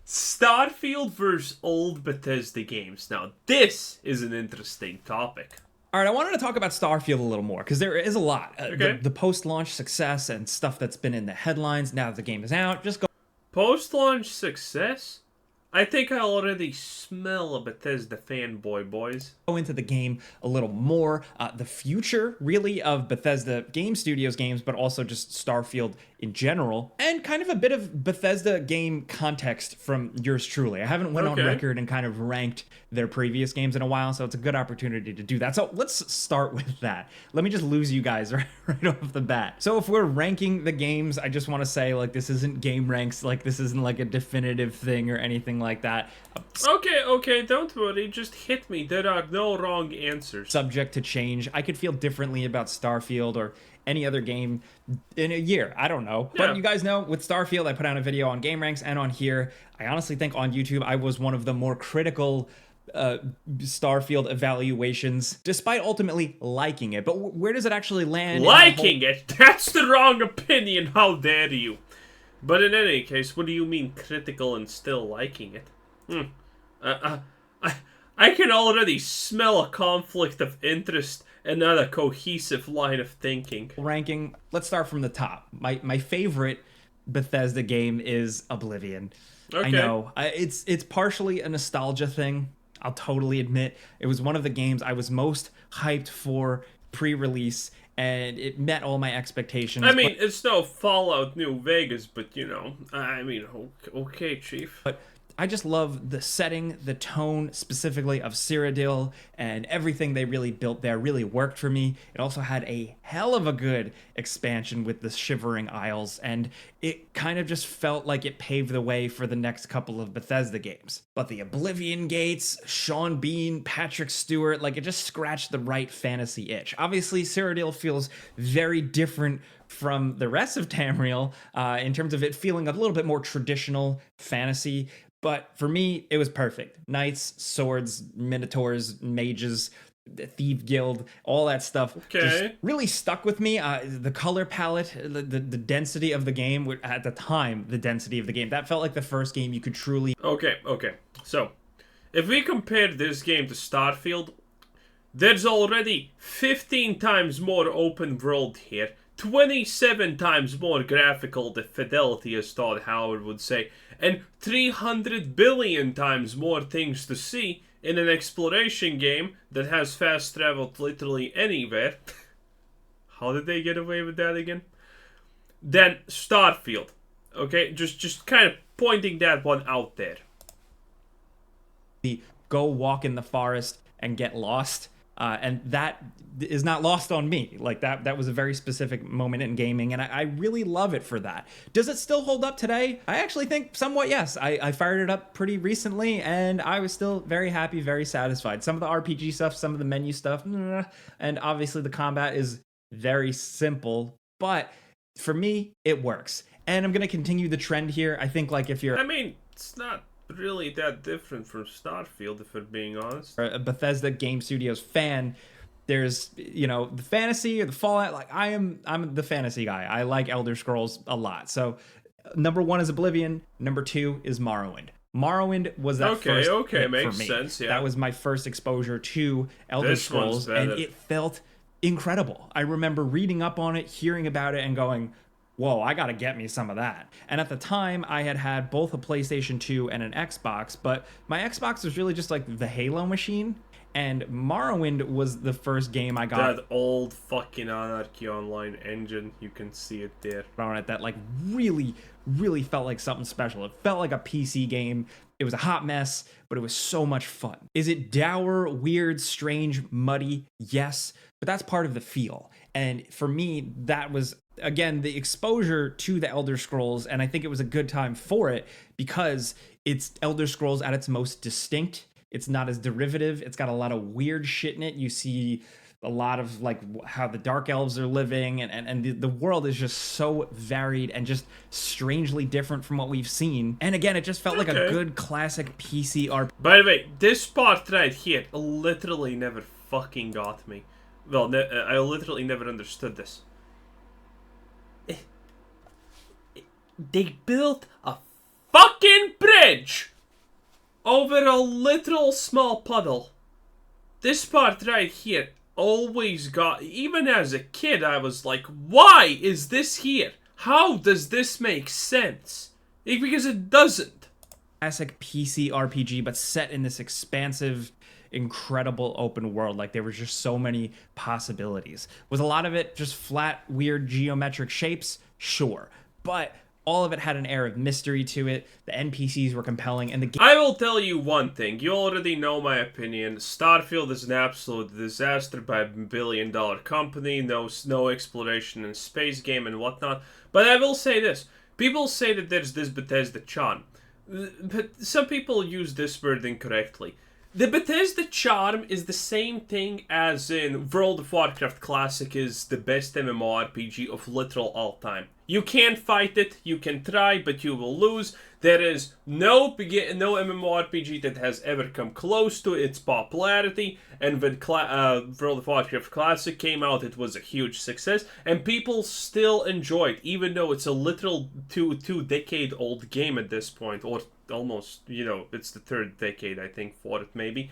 Starfield versus old Bethesda games. Now, this is an interesting topic. All right, I wanted to talk about Starfield a little more because there is a lot. Okay. The post-launch success and stuff that's been in the headlines now that the game is out. Just go Post-launch success? I think I already smell a Bethesda fanboy, boys. into the game a little more. The future, really, of Bethesda Game Studios games, but also just Starfield in general, and kind of a bit of Bethesda game context from yours truly. I haven't went on record and kind of ranked their previous games in a while, so it's a good opportunity to do that. So let's start with that. Let me just lose you guys right off the bat. So if we're ranking the games, I just want to say, like, this isn't game ranks, like this isn't like a definitive thing or anything like that. Okay, don't worry, just hit me. There are no wrong answers. Subject to change. I could feel differently about Starfield or any other game in a year. I don't know. Yeah. But you guys know, with Starfield, I put out a video on Game Ranks and on here. I honestly think on YouTube, I was one of the more critical Starfield evaluations, despite ultimately liking it. But where does it actually land? Liking it? That's the wrong opinion, how dare you. But in any case, what do you mean critical and still liking it? I can already smell a conflict of interest and not a cohesive line of thinking. Ranking, let's start from the top. My favorite Bethesda game is Oblivion. Okay. I know, it's partially a nostalgia thing. I'll totally admit it was one of the games I was most hyped for pre-release, and it met all my expectations. I mean, it's no Fallout New Vegas, but you know, I mean, okay, Chief. But I just love the setting, the tone specifically of Cyrodiil, and everything they really built there really worked for me. It also had a hell of a good expansion with the Shivering Isles, and it kind of just felt like it paved the way for the next couple of Bethesda games. But the Oblivion Gates, Sean Bean, Patrick Stewart, like it just scratched the right fantasy itch. Obviously, Cyrodiil feels very different from the rest of Tamriel in terms of it feeling a little bit more traditional fantasy. But for me, it was perfect. Knights, swords, minotaurs, mages, the Thief Guild, all that stuff just really stuck with me. The color palette, the density of the game, at the time, the density of the game, that felt like the first game you could truly... Okay. So, if we compare this game to Starfield, there's already 15 times more open world here, 27 times more graphical fidelity, as Todd Howard would say, and 300 billion times more things to see in an exploration game that has fast travel to literally anywhere. How did they get away with that again? Than Starfield. Okay, just kind of pointing that one out there. Go walk in the forest and get lost. And that is not lost on me. Like that was a very specific moment in gaming, and I really love it for that. Does it still hold up today? I actually think somewhat yes. I fired it up pretty recently, and I was still very happy, very satisfied. Some of the RPG stuff, some of the menu stuff, and obviously the combat is very simple, but for me, it works. And I'm going to continue the trend here. I think, like, if you're... I mean, it's not really that different from Starfield, if we're being honest. A Bethesda Game Studios fan, there's, you know, the fantasy or the Fallout. Like, I'm the fantasy guy. I like Elder Scrolls a lot. So number 1 is Oblivion. Number 2 is Morrowind. Morrowind was that first hit makes for me. Sense, yeah. That was my first exposure to Elder Scrolls, and it felt incredible. I remember reading up on it, hearing about it, and going, whoa, I gotta get me some of that. And at the time, I had both a PlayStation 2 and an Xbox, but my Xbox was really just like the Halo machine, and Morrowind was the first game I got. That old fucking Anarchy Online engine, you can see it there. On it that like really felt like something special. It felt like a PC game. It was a hot mess, but it was so much fun. Is it dour, weird, strange, muddy? Yes, but that's part of the feel. And for me, that was, again, the exposure to the Elder Scrolls, and I think it was a good time for it because it's Elder Scrolls at its most distinct. It's not as derivative. It's got a lot of weird shit in it. You see a lot of like how the Dark Elves are living, and the world is just so varied and just strangely different from what we've seen. And again, it just felt like a good classic PC RPG. By the way, this part right here literally never fucking got me. Well, I literally never understood this. They built a fucking bridge over a literal small puddle. This part right here always got, even as a kid, I was like, why is this here? How does this make sense? Because it doesn't. Classic PC RPG, but set in this expansive, incredible open world. Like, there was just so many possibilities. Was a lot of it just flat, weird geometric shapes? Sure. But all of it had an air of mystery to it. The NPCs were compelling, and the game... I will tell you one thing. You already know my opinion. Starfield is an absolute disaster by a billion-dollar company. No exploration in space game and whatnot. But I will say this. People say that there's this Bethesda charm. But some people use this word incorrectly. The Bethesda charm is the same thing as in World of Warcraft Classic is the best MMORPG of literal all time. You can't fight it, you can try, but you will lose. There is no MMORPG that has ever come close to its popularity, and when World of Warcraft Classic came out, it was a huge success, and people still enjoy it, even though it's a literal two-decade-old game at this point, or almost, it's the third decade, I think, for it, maybe.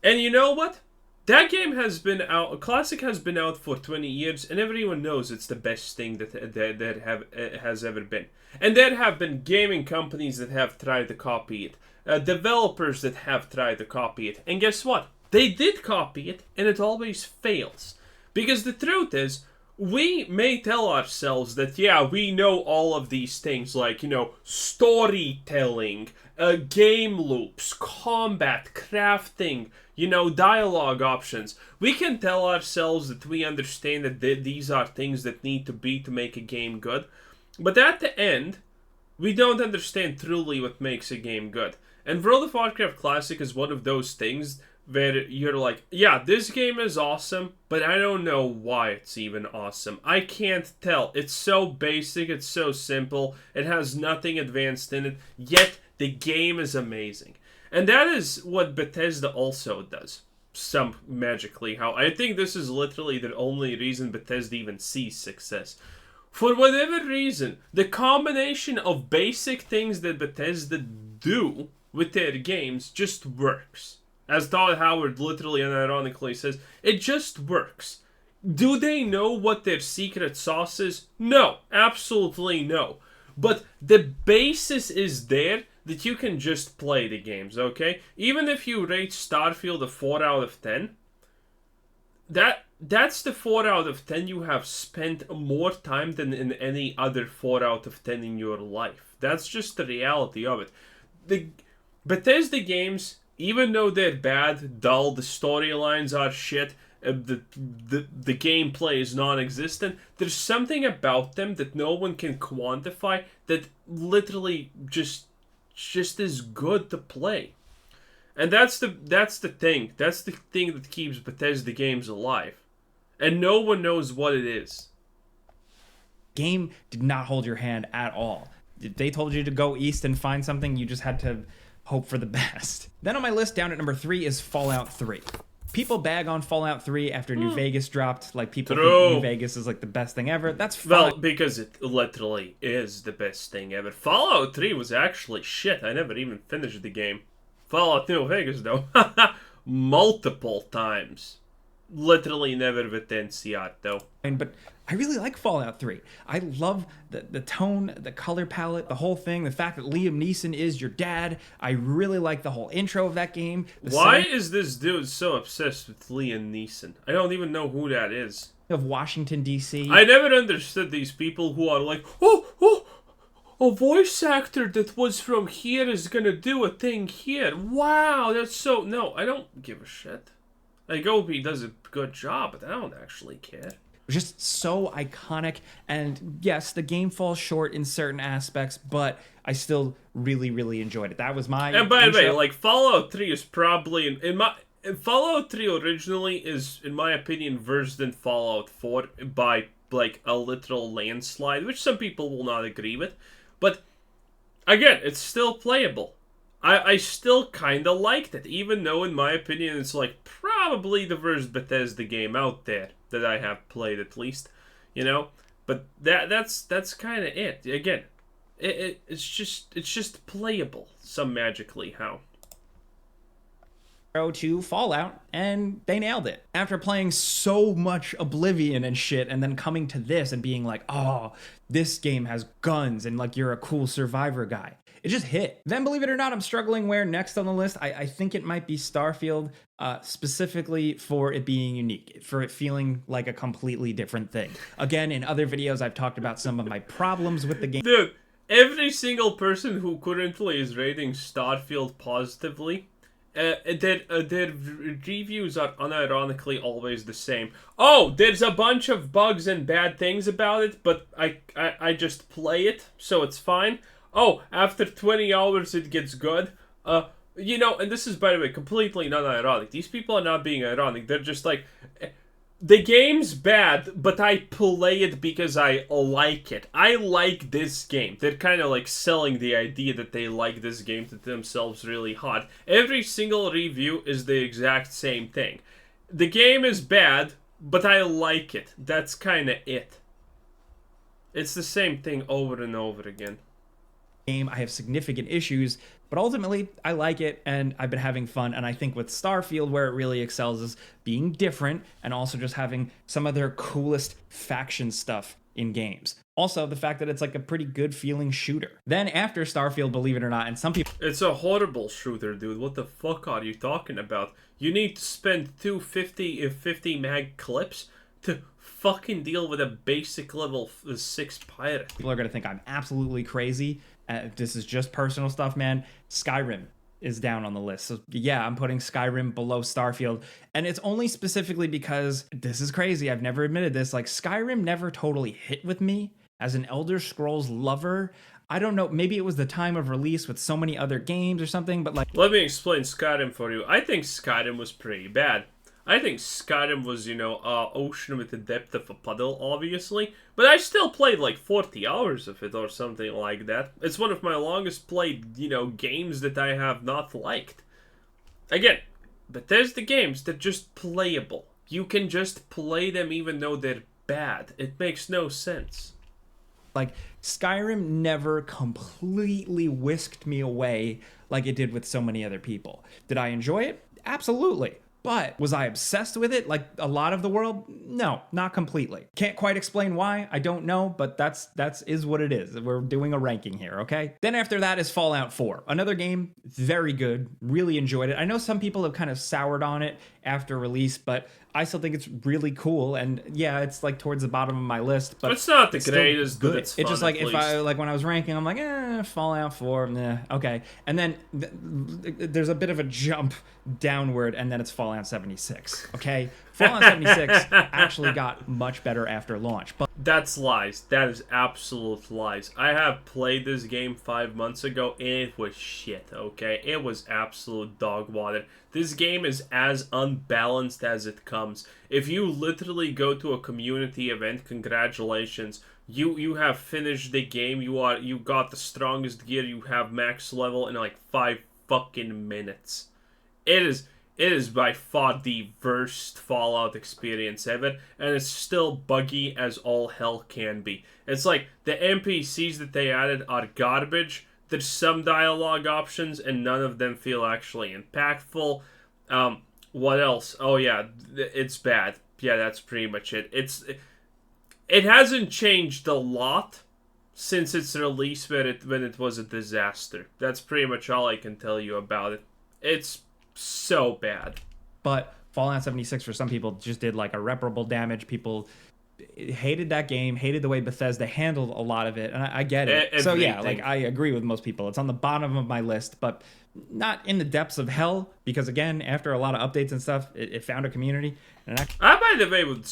And you know what? That game has been out, Classic has been out for 20 years, and everyone knows it's the best thing that has ever been. And there have been gaming companies that have tried to copy it, developers that have tried to copy it, and guess what? They did copy it, and it always fails. Because the truth is, we may tell ourselves that, yeah, we know all of these things, like, storytelling, game loops, combat, crafting, dialogue options. We can tell ourselves that we understand that these are things that need to be to make a game good. But at the end, we don't understand truly what makes a game good. And World of Warcraft Classic is one of those things where you're like, yeah, this game is awesome, but I don't know why it's even awesome. I can't tell. It's so basic, it's so simple, it has nothing advanced in it, yet the game is amazing. And that is what Bethesda also does. Some magically. How I think this is literally the only reason Bethesda even sees success. For whatever reason, the combination of basic things that Bethesda do with their games just works. As Todd Howard literally and ironically says, it just works. Do they know what their secret sauce is? No, absolutely no. But the basis is there that you can just play the games, okay? Even if you rate Starfield a 4 out of 10, that's the 4 out of 10 you have spent more time than in any other 4 out of 10 in your life. That's just the reality of it. The Bethesda games, even though they're bad, dull, the storylines are shit, the gameplay is non-existent, there's something about them that no one can quantify that literally just is good to play. And that's the thing. That's the thing that keeps Bethesda games alive. And no one knows what it is. Game did not hold your hand at all. If they told you to go east and find something, you just had to hope for the best. Then on my list, down at number 3, is Fallout 3. People bag on Fallout 3 after New Vegas dropped. Like, people think New Vegas is like the best thing ever. That's fine. Well, because it literally is the best thing ever. Fallout 3 was actually shit. I never even finished the game. Fallout New Vegas, though. Multiple times. Literally never with NCR, though. But I really like Fallout 3. I love the tone, the color palette, the whole thing, the fact that Liam Neeson is your dad. I really like the whole intro of that game. Why is this dude so obsessed with Liam Neeson? I don't even know who that is. Of Washington, D.C. I never understood these people who are like, a voice actor that was from here is gonna do a thing here. Wow, that's so... No, I don't give a shit. I hope he does a good job, but I don't actually care. Just so iconic, and yes, the game falls short in certain aspects, but I still really, really enjoyed it. That was my... And by the way, like, Fallout 3 is probably... Fallout 3 originally is, in my opinion, worse than Fallout 4 by, like, a literal landslide, which some people will not agree with. But, again, it's still playable. I still kind of liked it, even though, in my opinion, it's, like, probably the worst Bethesda game out there that I have played, at least, But that's kind of it. Again, It's just playable some magically how. To Fallout, and they nailed it. After playing so much Oblivion and shit, and then coming to this and being like, oh, this game has guns and like you're a cool survivor guy. It just hit. Then, believe it or not, I'm struggling where next on the list. I think it might be Starfield, specifically for it being unique, for it feeling like a completely different thing. Again, in other videos, I've talked about some of my problems with the game. Dude, every single person who currently is rating Starfield positively, their reviews are unironically always the same. Oh, there's a bunch of bugs and bad things about it, but I just play it, so it's fine. Oh, after 20 hours it gets good. And this is, by the way, completely not ironic. These people are not being ironic. They're just like, the game's bad, but I play it because I like it. I like this game. They're kind of like selling the idea that they like this game to themselves really hard. Every single review is the exact same thing. The game is bad, but I like it. That's kind of it. It's the same thing over and over again. I have significant issues, but ultimately I like it and I've been having fun. And I think with Starfield, where it really excels is being different and also just having some of their coolest faction stuff in games. Also, the fact that it's like a pretty good feeling shooter. Then after Starfield, believe it or not, and some people... It's a horrible shooter, dude. What the fuck are you talking about? You need to spend 50 mag clips to fucking deal with a basic level 6 pirate. People are going to think I'm absolutely crazy. This is just personal stuff, man. Skyrim is down on the list. So yeah, I'm putting Skyrim below Starfield. And it's only specifically because this is crazy. I've never admitted this. Like, Skyrim never totally hit with me as an Elder Scrolls lover. I don't know. Maybe it was the time of release with so many other games or something, but like... Let me explain Skyrim for you. I think Skyrim was pretty bad. I think Skyrim was, ocean with the depth of a puddle, obviously. But I still played like 40 hours of it or something like that. It's one of my longest played, games that I have not liked. Again, Bethesda games, they're just playable. You can just play them even though they're bad. It makes no sense. Like, Skyrim never completely whisked me away like it did with so many other people. Did I enjoy it? Absolutely. But was I obsessed with it like a lot of the world? No, not completely. Can't quite explain why. I don't know, but that's is what it is. We're doing a ranking here, okay? Then after that is Fallout 4. Another game, very good. Really enjoyed it. I know some people have kind of soured on it after release, but I still think it's really cool. And yeah, it's like towards the bottom of my list, but it's not the greatest, but it's fun. It's just like if I like when I was ranking, I'm like, Fallout 4, nah, okay. And then there's a bit of a jump downward, and then it's Fallout 76. Okay, Fallout 76 actually got much better after launch, but that's lies. That is absolute lies. I have played this game 5 months ago, and it was shit. Okay, it was absolute dog water. This game is as unbalanced as it comes. If you literally go to a community event, congratulations. You have finished the game. You got the strongest gear. You have max level in like 5 fucking minutes. It is by far the worst Fallout experience ever, and it's still buggy as all hell can be. It's like the NPCs that they added are garbage. There's some dialogue options, and none of them feel actually impactful. What else? Oh yeah, it's bad. Yeah, that's pretty much it. It hasn't changed a lot since its release when it was a disaster. That's pretty much all I can tell you about it. It's so bad. But Fallout 76 for some people just did like irreparable damage. People hated that game, hated the way Bethesda handled a lot of it, and I get it. So yeah, like I agree with most people. It's on the bottom of my list, but not in the depths of hell, because again, after a lot of updates and stuff, it found a community. And I, by the way, would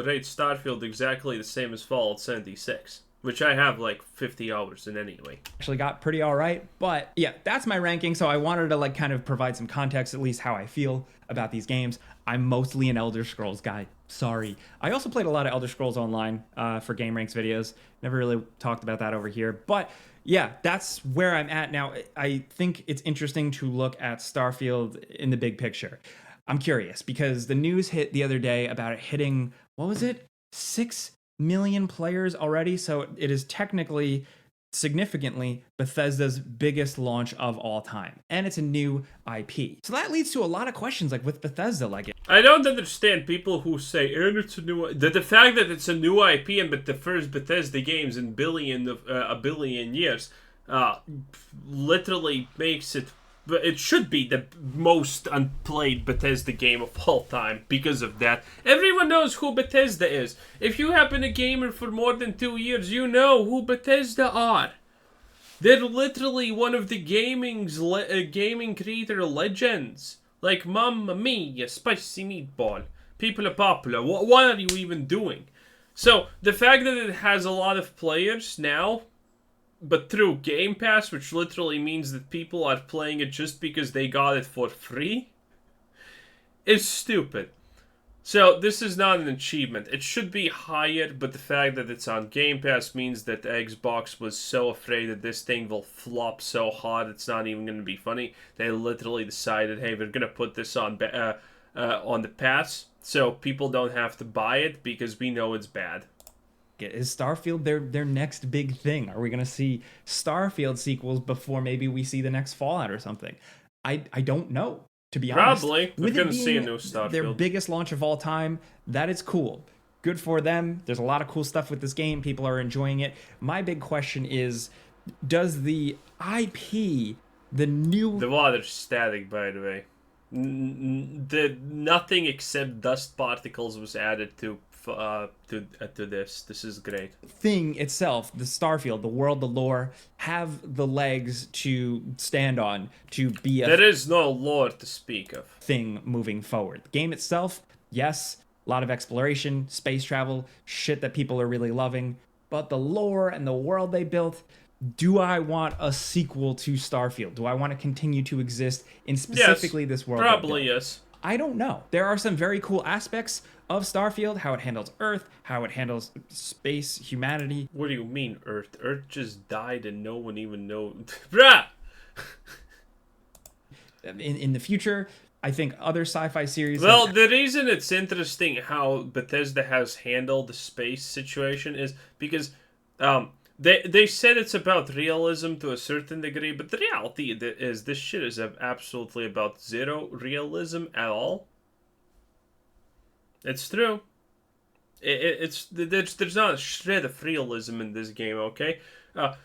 rate Starfield exactly the same as Fallout 76. Which I have like 50 hours in anyway. Actually got pretty all right, but yeah, that's my ranking. So I wanted to like kind of provide some context, at least how I feel about these games. I'm mostly an Elder Scrolls guy. Sorry. I also played a lot of Elder Scrolls Online for Game Ranks videos. Never really talked about that over here, but yeah, that's where I'm at now. I think it's interesting to look at Starfield in the big picture. I'm curious because the news hit the other day about it hitting, what was it? 6 million players already, so it is technically significantly Bethesda's biggest launch of all time, and it's a new IP. So that leads to a lot of questions, like with Bethesda, like I don't understand people who say, and it's a new... The fact that it's a new IP and but the first Bethesda games in a billion years literally makes it... It should be the most unplayed Bethesda game of all time because of that. Everyone knows who Bethesda is. If you have been a gamer for more than 2 years, you know who Bethesda are. They're literally one of the gaming creator legends. Like, Mamma Mia, Spicy Meatball. People are popular. What are you even doing? So, the fact that it has a lot of players now, but through Game Pass, which literally means that people are playing it just because they got it for free, is stupid. So, this is not an achievement. It should be higher, but the fact that it's on Game Pass means that Xbox was so afraid that this thing will flop so hard it's not even going to be funny. They literally decided, hey, we're going to put this on the pass, so people don't have to buy it because we know it's bad. is Starfield their next big thing? Are we going to see Starfield sequels before maybe we see the next Fallout or something? I don't know, to be honest. Probably. We're going to see a new Starfield. Their biggest launch of all time, that is cool. Good for them. There's a lot of cool stuff with this game. People are enjoying it. My big question is, does the IP, the new... The water's static, by the way. Nothing except dust particles was added to this. This is great. Thing itself, the Starfield, the world, the lore, have the legs to stand on to be There is no lore to speak of. Thing moving forward. The game itself, yes, a lot of exploration, space travel, shit that people are really loving, but the lore and the world they built, do I want a sequel to Starfield? Do I want to continue to exist in specifically this world? Probably yes. I don't know. There are some very cool aspects of Starfield, how it handles Earth, how it handles space, humanity. What do you mean, Earth? Earth just died and no one even knows. Bruh! In the future, I think other sci-fi series... Well, the reason it's interesting how Bethesda has handled the space situation is because they said it's about realism to a certain degree, but the reality is this shit is absolutely about zero realism at all. It's true. There's not a shred of realism in this game, okay?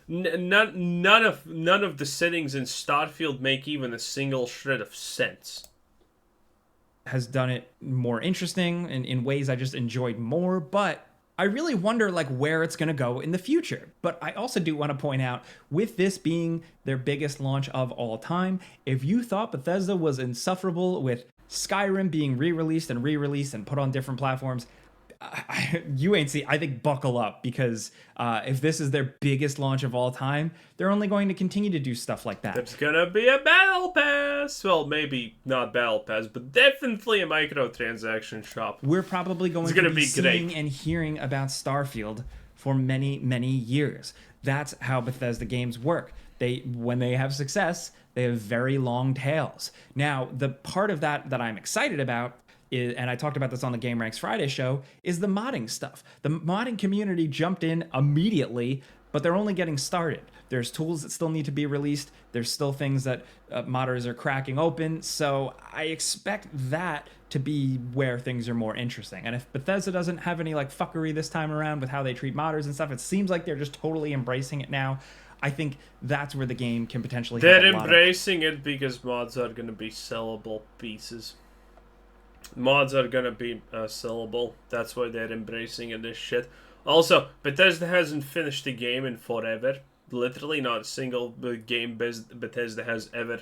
None of the settings in Starfield make even a single shred of sense. Has done it more interesting in ways I just enjoyed more, but I really wonder like where it's going to go in the future. But I also do want to point out, with this being their biggest launch of all time, if you thought Bethesda was insufferable with Skyrim being re-released and put on different platforms, you ain't see. I think buckle up, because if this is their biggest launch of all time, they're only going to continue to do stuff like that. There's gonna be a battle pass. Well, maybe not battle pass, but definitely a microtransaction shop. We're probably going to be seeing and hearing about Starfield for many, many years. That's how Bethesda games work. When they have success, they have very long tails. Now, the part of that I'm excited about, and I talked about this on the Game Ranks Friday show, is the modding stuff. The modding community jumped in immediately, but they're only getting started. There's tools that still need to be released. There's still things that modders are cracking open. So I expect that to be where things are more interesting. And if Bethesda doesn't have any like fuckery this time around with how they treat modders and stuff, it seems like they're just totally embracing it now. I think that's where the game can potentially... They're embracing it because mods are going to be sellable pieces. Mods are going to be sellable. That's why they're embracing it, this shit. Also, Bethesda hasn't finished the game in forever. Literally not a single game Bethesda has ever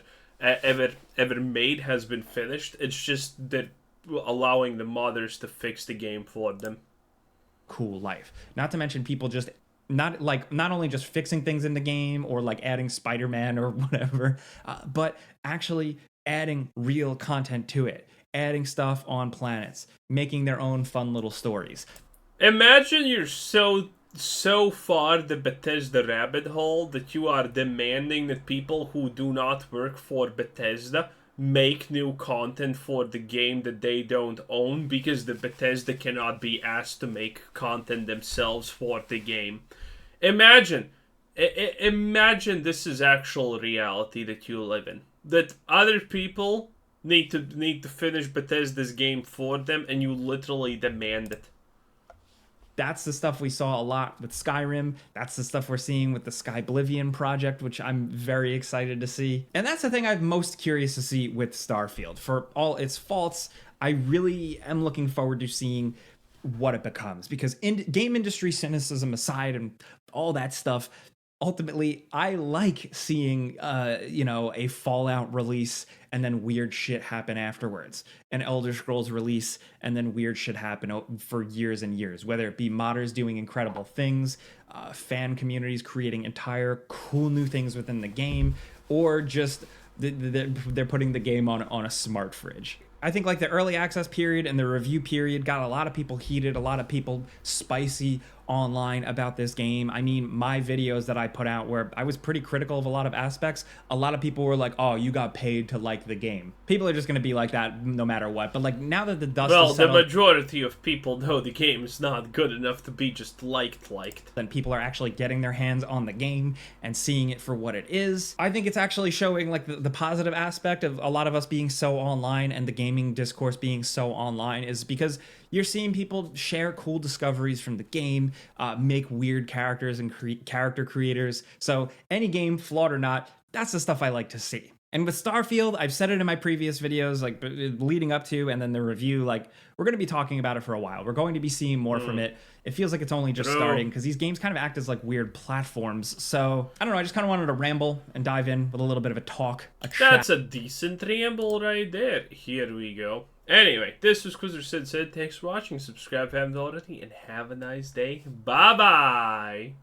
made has been finished. It's just that allowing the modders to fix the game for them. Cool life. Not to mention people just... Not only just fixing things in the game or like adding Spider-Man or whatever, but actually adding real content to it, adding stuff on planets, making their own fun little stories. Imagine you're so far the Bethesda rabbit hole that you are demanding that people who do not work for Bethesda make new content for the game that they don't own, because the Bethesda cannot be asked to make content themselves for the game. Imagine Imagine this is actual reality that you live in. That other people need to finish Bethesda's game for them, and you literally demand it. That's the stuff we saw a lot with Skyrim. That's the stuff we're seeing with the Oblivion project, which I'm very excited to see. And that's the thing I'm most curious to see with Starfield. For all its faults, I really am looking forward to seeing what it becomes. Because game industry cynicism aside and all that stuff, ultimately, I like seeing, a Fallout release and then weird shit happen afterwards. An Elder Scrolls release and then weird shit happen for years and years. Whether it be modders doing incredible things, fan communities creating entire cool new things within the game, or just they're putting the game on a smart fridge. I think like the early access period and the review period got a lot of people heated, a lot of people spicy online about this game. I mean, my videos that I put out where I was pretty critical of a lot of aspects, a lot of people were like, oh, you got paid to like the game. People are just going to be like that no matter what. But like now that the dust is settled, the majority of people know the game is not good enough to be just liked. Then people are actually getting their hands on the game and seeing it for what it is. I think it's actually showing like the positive aspect of a lot of us being so online and the gaming discourse being so online is because you're seeing people share cool discoveries from the game, make weird characters and character creators. So any game, flawed or not, that's the stuff I like to see. And with Starfield, I've said it in my previous videos, like leading up to, and then the review, like we're going to be talking about it for a while. We're going to be seeing more from it. It feels like it's only just starting because these games kind of act as like weird platforms. So I don't know. I just kind of wanted to ramble and dive in with a little bit of a talk. That's a decent ramble right there. Here we go. Anyway, this was Quizzer Sid. Thanks for watching. Subscribe if you haven't already, and have a nice day. Bye-bye.